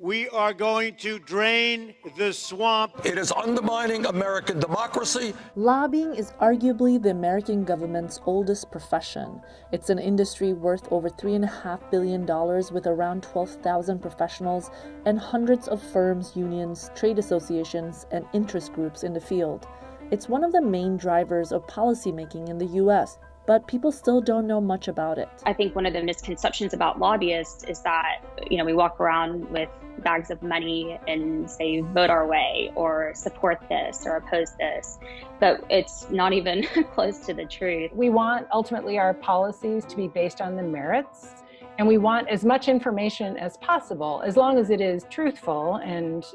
We are going to drain the swamp. It is undermining American democracy. Lobbying is arguably the American government's oldest profession. It's an industry worth over $3.5 billion with around 12,000 professionals and hundreds of firms, unions, trade associations, and interest groups in the field. It's one of the main drivers of policymaking in the U.S., but people still don't know much about it. I think one of the misconceptions about lobbyists is that, we walk around with bags of money and say, vote our way or support this or oppose this, but it's not even close to the truth. We want ultimately our policies to be based on the merits, and we want as much information as possible, as long as it is truthful and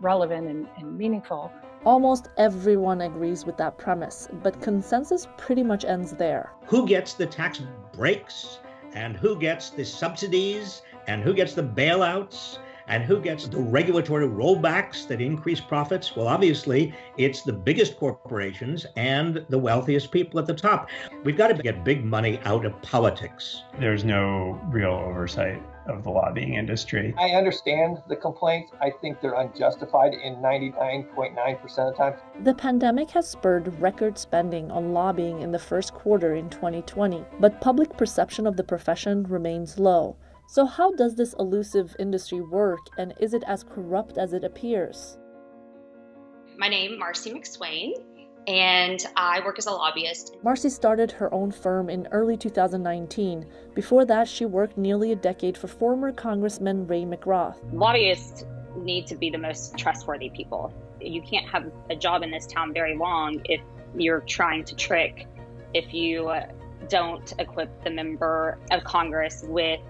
relevant and meaningful. Almost everyone agrees with that premise, but consensus pretty much ends there. Who gets the tax breaks, and who gets the subsidies, and who gets the bailouts, and who gets the regulatory rollbacks that increase profits? Well, obviously, it's the biggest corporations and the wealthiest people at the top. We've got to get big money out of politics. There's no real oversight of the lobbying industry. I understand the complaints. I think they're unjustified in 99.9% of the time. The pandemic has spurred record spending on lobbying in the first quarter in 2020, but public perception of the profession remains low. So how does this elusive industry work, and is it as corrupt as it appears? My name, Marcy McSwain, and I work as a lobbyist. Marcy started her own firm in early 2019. Before that, she worked nearly a decade for former Congressman Ray McGrath. Lobbyists need to be the most trustworthy people. You can't have a job in this town very long if you're trying to trick, if you don't equip the member of Congress with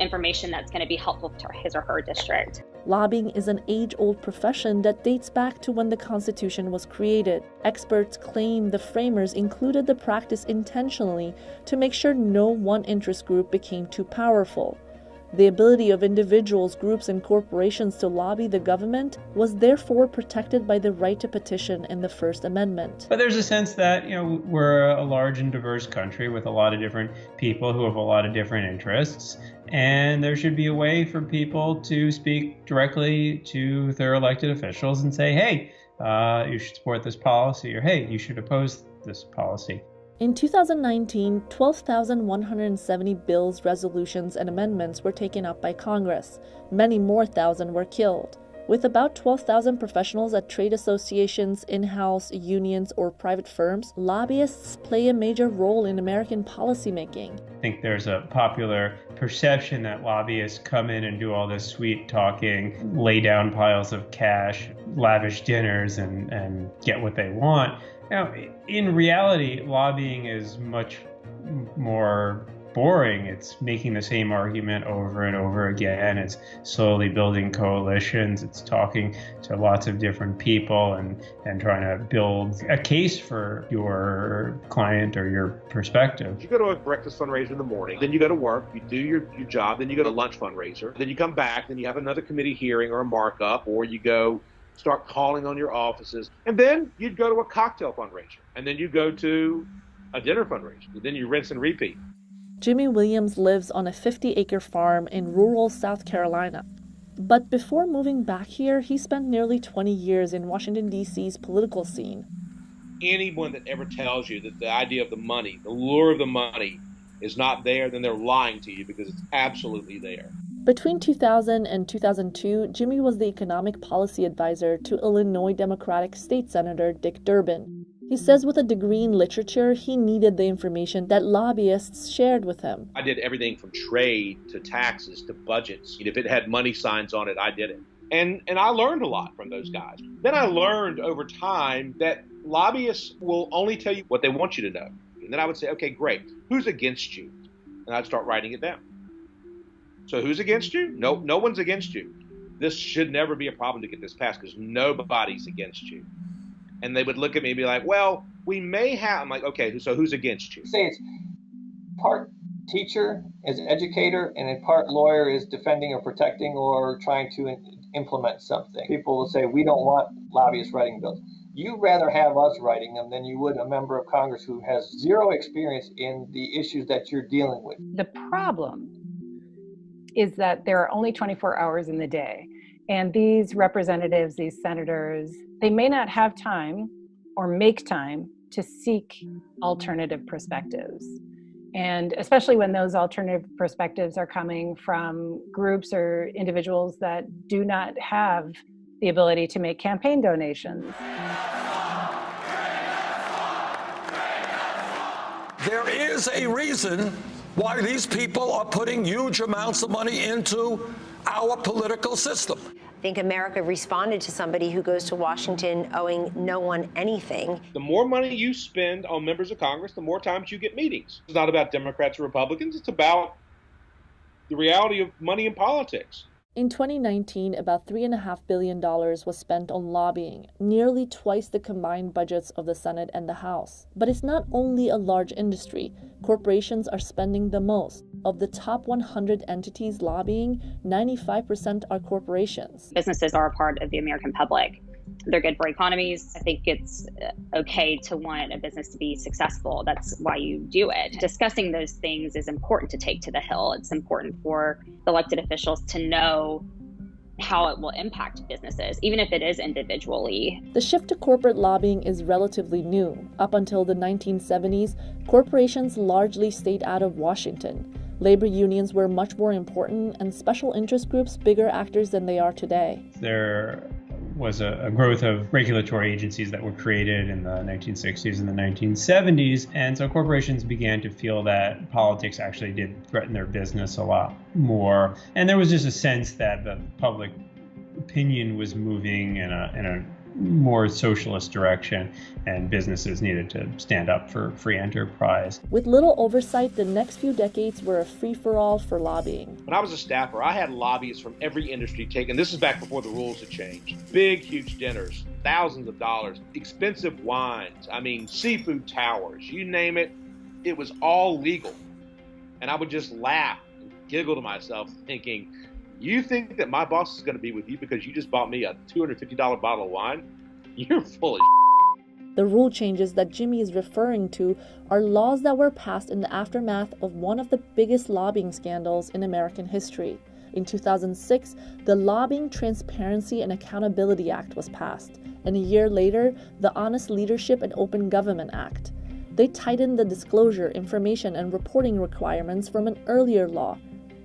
information that's going to be helpful to his or her district. Lobbying is an age-old profession that dates back to when the Constitution was created. Experts claim the framers included the practice intentionally to make sure no one interest group became too powerful. The ability of individuals, groups, and corporations to lobby the government was therefore protected by the right to petition in the First Amendment. But there's a sense that, we're a large and diverse country with a lot of different people who have a lot of different interests. And there should be a way for people to speak directly to their elected officials and say, hey, you should support this policy, or hey, you should oppose this policy. In 2019, 12,170 bills, resolutions, and amendments were taken up by Congress. Many more thousand were killed. With about 12,000 professionals at trade associations, in-house, unions, or private firms, lobbyists play a major role in American policymaking. I think there's a popular perception that lobbyists come in and do all this sweet talking, lay down piles of cash, lavish dinners, and get what they want. Now, in reality, lobbying is much more boring. It's making the same argument over and over again. It's slowly building coalitions. It's talking to lots of different people and trying to build a case for your client or your perspective. You go to a breakfast fundraiser in the morning, then you go to work, you do your job, then you go to lunch fundraiser, then you come back, then you have another committee hearing or a markup, or you go start calling on your offices, and then you'd go to a cocktail fundraiser, and then you go to a dinner fundraiser, and then you rinse and repeat. Jimmy Williams lives on a 50-acre farm in rural South Carolina. But before moving back here, he spent nearly 20 years in Washington, D.C.'s political scene. Anyone that ever tells you that the idea of the money, the lure of the money, is not there, then they're lying to you, because it's absolutely there. Between 2000 and 2002, Jimmy was the economic policy advisor to Illinois Democratic State Senator Dick Durbin. He says with a degree in literature, he needed the information that lobbyists shared with him. I did everything from trade to taxes to budgets. If it had money signs on it, I did it. And I learned a lot from those guys. Then I learned over time that lobbyists will only tell you what they want you to know. And then I would say, okay, great. Who's against you? And I'd start writing it down. So who's against you? No one's against you. This should never be a problem to get this passed because nobody's against you. And they would look at me and be like, well, we may have. I'm like, okay, so who's against you? Say it's part teacher as an educator and in part lawyer is defending or protecting or trying to implement something. People will say, we don't want lobbyists writing bills. You'd rather have us writing them than you would a member of Congress who has zero experience in the issues that you're dealing with. The problem is that there are only 24 hours in the day. And these representatives, these senators, they may not have time or make time to seek alternative perspectives. And especially when those alternative perspectives are coming from groups or individuals that do not have the ability to make campaign donations. There is a reason why these people are putting huge amounts of money into our political system. I think America responded to somebody who goes to Washington owing no one anything. The more money you spend on members of Congress, the more times you get meetings. It's not about Democrats or Republicans. It's about the reality of money in politics. In 2019, about $3.5 billion was spent on lobbying, nearly twice the combined budgets of the Senate and the House. But it's not only a large industry. Corporations are spending the most. Of the top 100 entities lobbying, 95% are corporations. Businesses are a part of the American public. They're good for economies. I think it's okay to want a business to be successful. That's why you do it. Discussing those things is important to take to the Hill. It's important for elected officials to know how it will impact businesses, even if it is individually. The shift to corporate lobbying is relatively new. Up until the 1970s, corporations largely stayed out of Washington. Labor unions were much more important and special interest groups bigger actors than they are today. There was a growth of regulatory agencies that were created in the 1960s and the 1970s. And so corporations began to feel that politics actually did threaten their business a lot more. And there was just a sense that the public opinion was moving in a more socialist direction, and businesses needed to stand up for free enterprise. With little oversight, the next few decades were a free-for-all for lobbying. When I was a staffer, I had lobbyists from every industry taken. This is back before the rules had changed. Big, huge dinners, thousands of dollars, expensive wines, seafood towers, you name it, it was all legal. And I would just laugh and giggle to myself thinking, you think that my boss is going to be with you because you just bought me a $250 bottle of wine? You're full of shit. The rule changes that Jimmy is referring to are laws that were passed in the aftermath of one of the biggest lobbying scandals in American history. In 2006, the Lobbying Transparency and Accountability Act was passed, and a year later, the Honest Leadership and Open Government Act. They tightened the disclosure, information, and reporting requirements from an earlier law,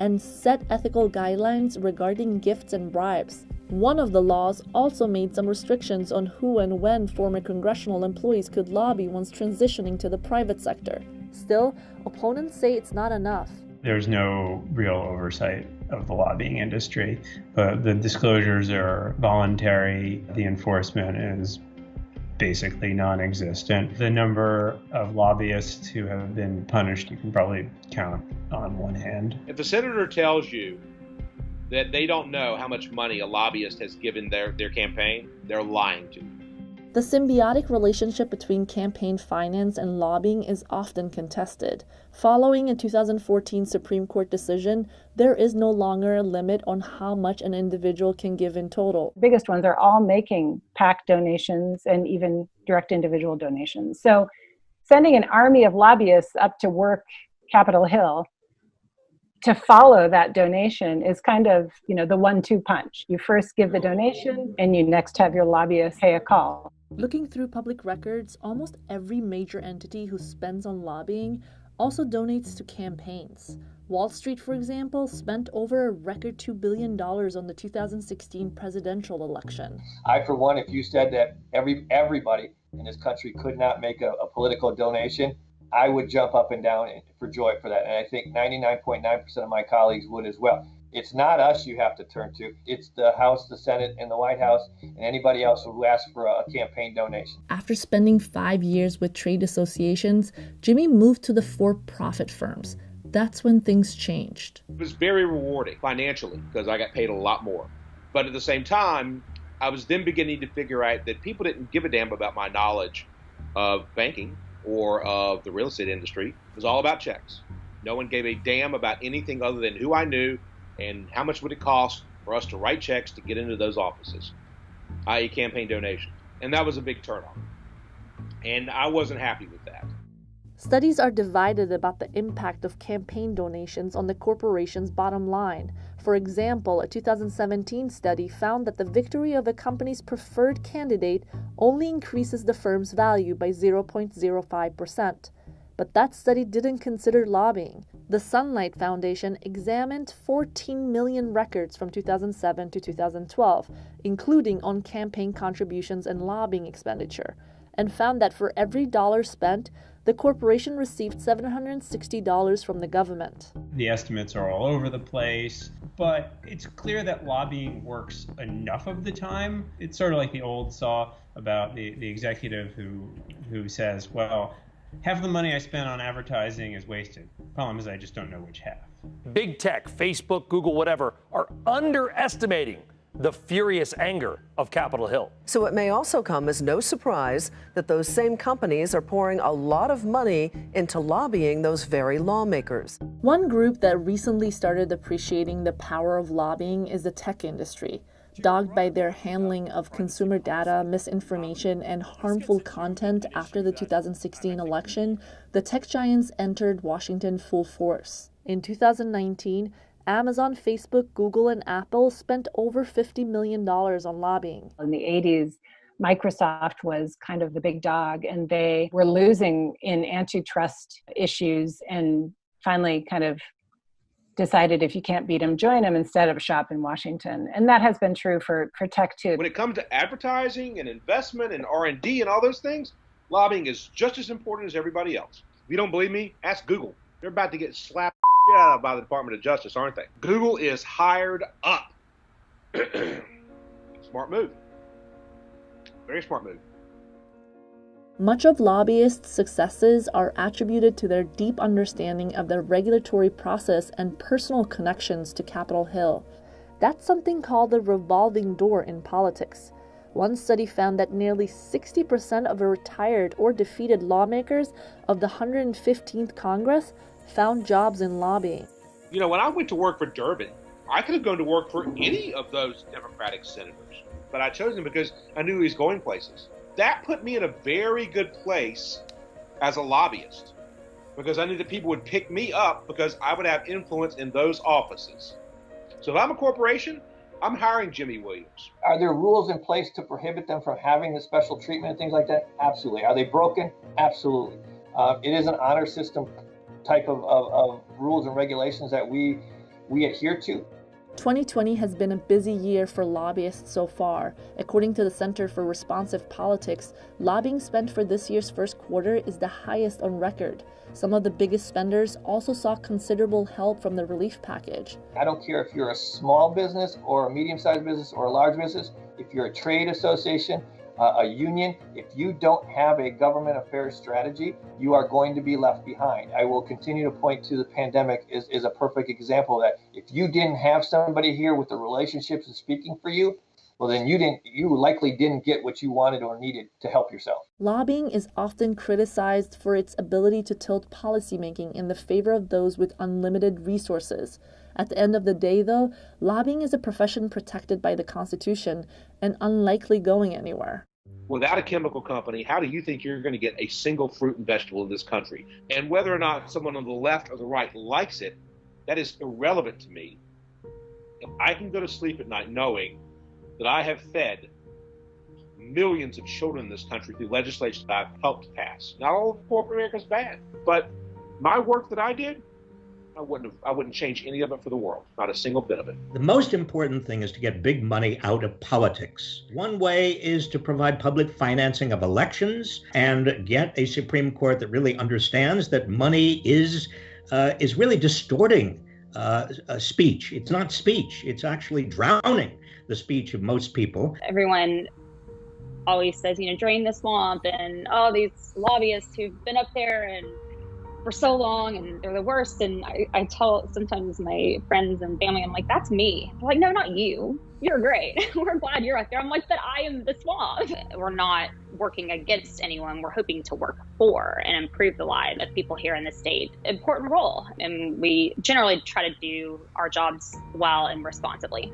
and set ethical guidelines regarding gifts and bribes. One of the laws also made some restrictions on who and when former congressional employees could lobby once transitioning to the private sector. Still, opponents say it's not enough. There's no real oversight of the lobbying industry. The disclosures are voluntary. The enforcement is basically non-existent. The number of lobbyists who have been punished, you can probably count on one hand. If a senator tells you that they don't know how much money a lobbyist has given their campaign, they're lying to you. The symbiotic relationship between campaign finance and lobbying is often contested. Following a 2014 Supreme Court decision, there is no longer a limit on how much an individual can give in total. The biggest ones are all making PAC donations and even direct individual donations. So sending an army of lobbyists up to work Capitol Hill to follow that donation is kind of, the 1-2 punch. You first give the donation and you next have your lobbyist pay a call. Looking through public records, almost every major entity who spends on lobbying also donates to campaigns. Wall Street, for example, spent over a record $2 billion on the 2016 presidential election. I, for one, if you said that everybody in this country could not make a political donation, I would jump up and down for joy for that. And I think 99.9% of my colleagues would as well. It's not us you have to turn to. It's the House, the Senate, and the White House, and anybody else who asks for a campaign donation. After spending 5 years with trade associations, Jimmy moved to the for-profit firms. That's when things changed. It was very rewarding financially because I got paid a lot more. But at the same time, I was then beginning to figure out that people didn't give a damn about my knowledge of banking or of the real estate industry. It was all about checks. No one gave a damn about anything other than who I knew and how much would it cost for us to write checks to get into those offices, i.e. campaign donations. And that was a big turnoff. And I wasn't happy with that. Studies are divided about the impact of campaign donations on the corporation's bottom line. For example, a 2017 study found that the victory of a company's preferred candidate only increases the firm's value by 0.05%. But that study didn't consider lobbying. The Sunlight Foundation examined 14 million records from 2007 to 2012, including on campaign contributions and lobbying expenditure, and found that for every dollar spent, the corporation received $760 from the government. The estimates are all over the place, but it's clear that lobbying works enough of the time. It's sort of like the old saw about the executive who says, well, half the money I spent on advertising is wasted. Problem is I just don't know which half. Big tech, Facebook, Google, whatever, are underestimating the furious anger of Capitol Hill. So it may also come as no surprise that those same companies are pouring a lot of money into lobbying those very lawmakers. One group that recently started appreciating the power of lobbying is the tech industry. Dogged by their handling of consumer data, misinformation, and harmful content after the 2016 election, the tech giants entered Washington full force. In 2019, Amazon, Facebook, Google, and Apple spent over $50 million on lobbying. In the 80s, Microsoft was kind of the big dog, and they were losing in antitrust issues and finally kind of decided if you can't beat them, join them instead of shop in Washington. And that has been true for tech too. When it comes to advertising and investment and R&D and all those things, lobbying is just as important as everybody else. If you don't believe me, ask Google. They're about to get slapped out by the Department of Justice, aren't they? Google is hired up. Smart move. Very smart move. Much of lobbyists' successes are attributed to their deep understanding of the regulatory process and personal connections to Capitol Hill. That's something called the revolving door in politics. One study found that nearly 60% of retired or defeated lawmakers of the 115th Congress found jobs in lobbying. You know, when I went to work for Durbin, I could have gone to work for any of those Democratic senators, but I chose him because I knew he was going places. That put me in a very good place as a lobbyist because I knew that people would pick me up because I would have influence in those offices. So if I'm a corporation, I'm hiring Jimmy Williams. Are there rules in place to prohibit them from having the special treatment and things like that? Absolutely. Are they broken? Absolutely. It is an honor system type of rules and regulations that we adhere to. 2020 has been a busy year for lobbyists so far. According to the Center for Responsive Politics, lobbying spent for this year's first quarter is the highest on record. Some of the biggest spenders also saw considerable help from the relief package. I don't care if you're a small business or a medium-sized business or a large business, if you're a trade association, a union, if you don't have a government affairs strategy, you are going to be left behind. I will continue to point to the pandemic is a perfect example of that. If you didn't have somebody here with the relationships and speaking for you, well then you likely didn't get what you wanted or needed to help yourself. Lobbying is often criticized for its ability to tilt policymaking in the favor of those with unlimited resources. At the end of the day, though, lobbying is a profession protected by the Constitution and unlikely going anywhere. Without a chemical company, how do you think you're going to get a single fruit and vegetable in this country? And whether or not someone on the left or the right likes it, that is irrelevant to me. If I can go to sleep at night knowing that I have fed millions of children in this country through legislation that I've helped pass. Not all of corporate America is bad, but my work that I did, I wouldn't change any of it for the world, not a single bit of it. The most important thing is to get big money out of politics. One way is to provide public financing of elections and get a Supreme Court that really understands that money is really distorting speech. It's not speech. It's actually drowning the speech of most people. Everyone always says, drain the swamp, and these lobbyists who've been up there and for so long and they're the worst. And I tell sometimes my friends and family, I'm like, that's me. They're like, no, not you. You're great. We're glad you're out there. I'm like, but I am the swamp. We're not working against anyone. We're hoping to work for and improve the lives of people here in the state. Important role. And we generally try to do our jobs well and responsibly.